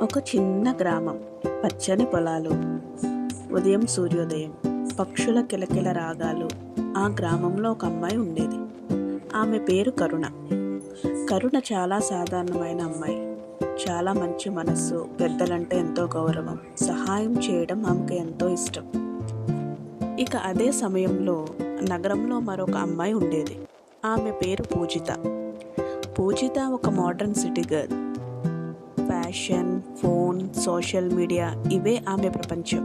ఒక చిన్న గ్రామం, పచ్చని పొలాలు, ఉదయం సూర్యోదయం, పక్షుల కిలకిల రాగాలు. ఆ గ్రామంలో ఒక అమ్మాయి ఉండేది. ఆమె పేరు కరుణ. కరుణ చాలా సాధారణమైన అమ్మాయి. చాలా మంచి మనస్సు, పెద్దలంటే ఎంతో గౌరవం, సహాయం చేయడం ఆమెకు ఎంతో ఇష్టం. ఇక అదే సమయంలో నగరంలో మరొక అమ్మాయి ఉండేది. ఆమె పేరు పూజిత. పూజిత ఒక modern city girl. Fashion, phone, social media ఇవే ఆమె ప్రపంచం.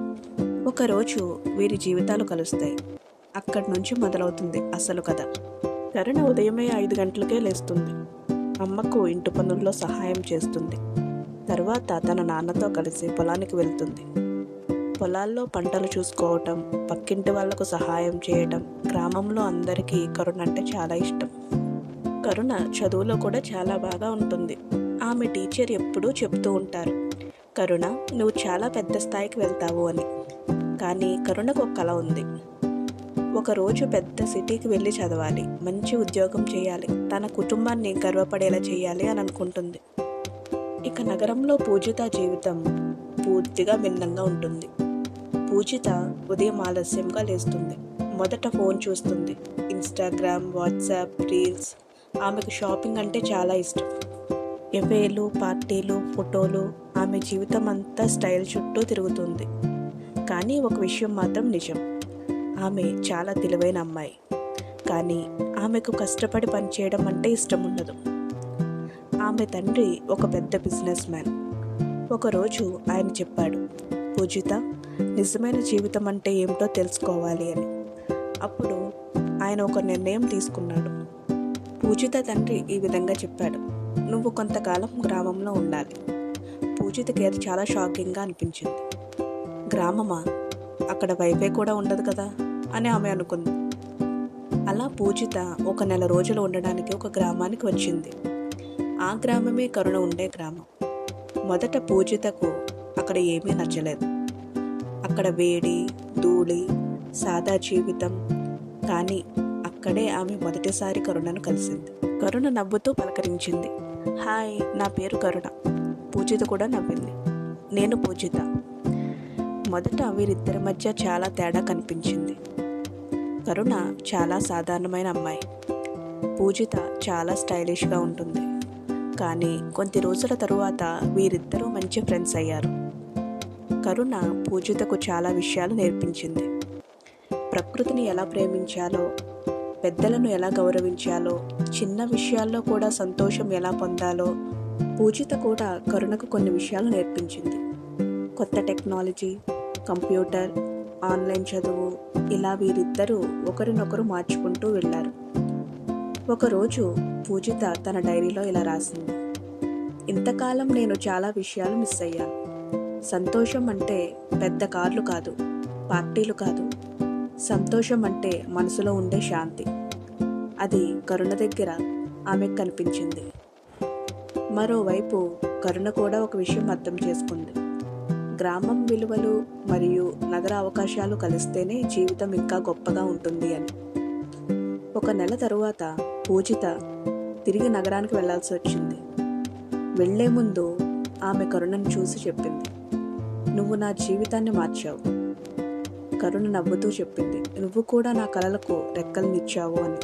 ఒకరోజు వీరి జీవితాలు కలుస్తాయి. అక్కడి నుంచి మొదలవుతుంది అసలు కథ. కరుణ ఉదయమే 5 గంటలకే లేస్తుంది. అమ్మకు ఇంటి పనుల్లో సహాయం చేస్తుంది. తర్వాత తన నాన్నతో కలిసి పొలానికి వెళ్తుంది. పొలాల్లో పంటలు చూసుకోవటం, పక్కింటి వాళ్లకు సహాయం చేయటం. గ్రామంలో అందరికీ కరుణ అంటే చాలా ఇష్టం. కరుణ చదువులో కూడా చాలా బాగా ఉంటుంది. ఆమె టీచర్ ఎప్పుడూ చెప్తూ ఉంటారు, కరుణ నువ్వు చాలా పెద్ద స్థాయికి వెళ్తావు అని. కానీ కరుణకు ఒక కల ఉంది. ఒకరోజు పెద్ద సిటీకి వెళ్ళి చదవాలి, మంచి ఉద్యోగం చేయాలి, తన కుటుంబాన్ని గర్వపడేలా చేయాలి అని అనుకుంటుంది. ఇక నగరంలో పూజిత జీవితం పూర్తిగా భిన్నంగా ఉంటుంది. పూజిత ఉదయం ఆలస్యంగా లేస్తుంది. మొదట ఫోన్ చూస్తుంది. Instagram, WhatsApp, reels. ఆమెకు షాపింగ్ అంటే చాలా ఇష్టం. ఎవేలు, పార్టీలు, ఫోటోలు. ఆమె జీవితం అంతా స్టైల్ చుట్టూ తిరుగుతుంది. కానీ ఒక విషయం మాత్రం నిజం, ఆమె చాలా తెలివైన అమ్మాయి. కానీ ఆమెకు కష్టపడి పనిచేయడం అంటే ఇష్టం ఉండదు. ఆమె తండ్రి ఒక పెద్ద బిజినెస్ మ్యాన్. ఒకరోజు ఆయన చెప్పాడు, పూజిత నిజమైన జీవితం అంటే ఏమిటో తెలుసుకోవాలి అని. అప్పుడు ఆయన ఒక నిర్ణయం తీసుకున్నాడు. పూజిత తండ్రి ఈ విధంగా చెప్పాడు, నువ్వు కొంతకాలం గ్రామంలో ఉండాలి. పూజితకి అది చాలా షాకింగ్గా అనిపించింది. గ్రామమా? అక్కడ వైఫై కూడా ఉండదు కదా అని ఆమె అనుకుంది. అలా పూజిత 1 నెల రోజులు ఉండడానికి ఒక గ్రామానికి వచ్చింది. ఆ గ్రామమే కరుణ ఉండే గ్రామం. మొదట పూజితకు అక్కడ ఏమీ నచ్చలేదు. అక్కడ వేడి, ధూళి, సాదా జీవితం. కానీ అక్కడే ఆమె మొదటిసారి కరుణను కలిసింది. కరుణ నవ్వుతూ పలకరించింది, హాయ్, నా పేరు కరుణ. పూజిత కూడా నవ్వింది, నేను పూజిత. మొదట వీరిద్దరి మధ్య చాలా తేడా కనిపించింది. కరుణ చాలా సాధారణమైన అమ్మాయి. పూజిత చాలా స్టైలిష్గా ఉంటుంది. కానీ కొద్ది రోజుల తరువాత వీరిద్దరూ మంచి ఫ్రెండ్స్ అయ్యారు. కరుణ పూజితకు చాలా విషయాలు నేర్పించింది. ప్రకృతిని ఎలా ప్రేమించాలో, పెద్దలను ఎలా గౌరవించాలో, చిన్న విషయాల్లో కూడా సంతోషం ఎలా పొందాలో. పూజిత కూడా కరుణకు కొన్ని విషయాలు నేర్పించింది. కొత్త టెక్నాలజీ, కంప్యూటర్, ఆన్లైన్ చదువు, ఇలా వీరిద్దరూ ఒకరినొకరు మార్చుకుంటూ వెళ్ళారు. ఒకరోజు పూజిత తన డైరీలో ఇలా రాసింది, ఇంతకాలం నేను చాలా విషయాలు మిస్ అయ్యాను. సంతోషం అంటే పెద్ద కార్లు కాదు, పార్టీలు కాదు. సంతోషం అంటే మనసులో ఉండే శాంతి. అది కరుణ దగ్గర ఆమెకు కనిపించింది. మరోవైపు కరుణ కూడా ఒక విషయం అర్థం చేసుకుంది. గ్రామం విలువలు మరియు నగర అవకాశాలు కలిస్తేనే జీవితం ఇంకా గొప్పగా ఉంటుంది అని. 1 నెల తరువాత పూజిత తిరిగి నగరానికి వెళ్లాల్సి వచ్చింది. వెళ్లే ముందు ఆమె కరుణను చూసి చెప్పింది, నువ్వు నా జీవితాన్ని మార్చావు. కరుణ నవ్వుతూ చెప్పింది, నువ్వు కూడా నా కలలకు రెక్కలనిచ్చావు అని.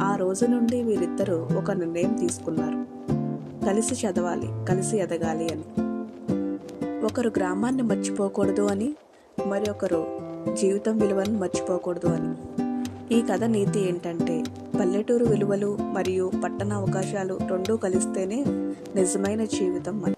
ఆ రోజు నుండి వీరిద్దరూ ఒక నిర్ణయం తీసుకున్నారు, కలిసి చదవాలి, కలిసి ఎదగాలి అని. ఒకరు గ్రామాన్ని మర్చిపోకూడదు అని, మరి ఒకరు జీవితం విలువను మర్చిపోకూడదు అని. ఈ కథ నీతి ఏంటంటే, పల్లెటూరు విలువలు మరియు పట్టణ అవకాశాలు రెండూ కలిస్తేనే నిజమైన జీవితం అని.